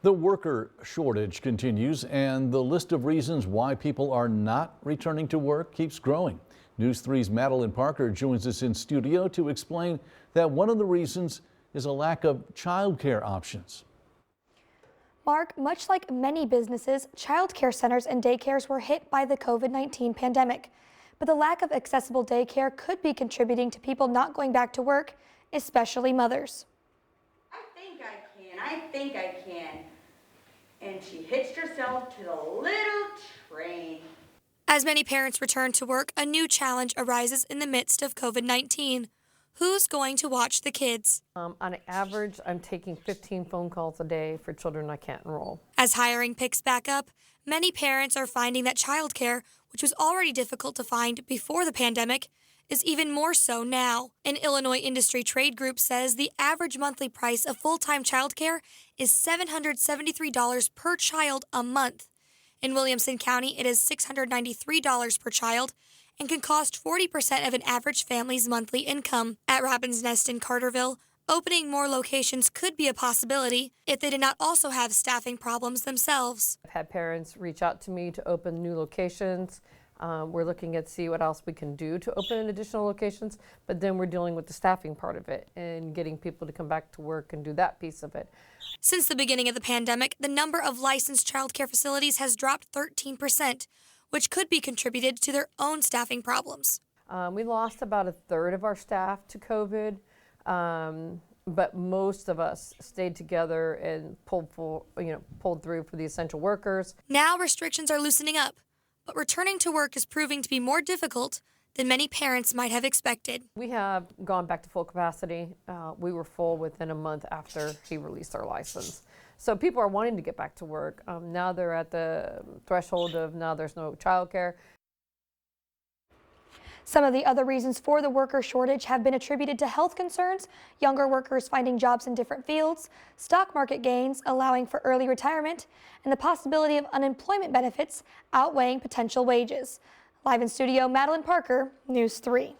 The worker shortage continues, and the list of reasons why people are not returning to work keeps growing. News 3's Madeline Parker joins us in studio to explain that one of the reasons is a lack of childcare options. Mark, much like many businesses, childcare centers and daycares were hit by the COVID-19 pandemic. But the lack of accessible daycare could be contributing to people not going back to work, especially mothers. I think I can. And she hitched herself to the little train. As many parents return to work, a new challenge arises in the midst of COVID-19. Who's going to watch the kids? On average, I'm taking 15 phone calls a day for children I can't enroll. As hiring picks back up, many parents are finding that childcare, which was already difficult to find before the pandemic, is even more so now. An Illinois industry trade group says the average monthly price of full-time childcare is $773 per child a month. In Williamson County, it is $693 per child and can cost 40% of an average family's monthly income. At Robin's Nest in Carterville, opening more locations could be a possibility if they did not also have staffing problems themselves. I've had parents reach out to me to open new locations. We're looking at see what else we can do to open additional locations, but then we're dealing with the staffing part of it and getting people to come back to work and do that piece of it. Since the beginning of the pandemic, the number of licensed child care facilities has dropped 13%, which could be contributed to their own staffing problems. We lost about a third of our staff to COVID, but most of us stayed together and pulled through for the essential workers. Now restrictions are loosening up, but returning to work is proving to be more difficult than many parents might have expected. We have gone back to full capacity. We were full within a month after he released our license. So people are wanting to get back to work. Now they're at the threshold of now there's no childcare. Some of the other reasons for the worker shortage have been attributed to health concerns, younger workers finding jobs in different fields, stock market gains allowing for early retirement, and the possibility of unemployment benefits outweighing potential wages. Live in studio, Madeline Parker, News 3.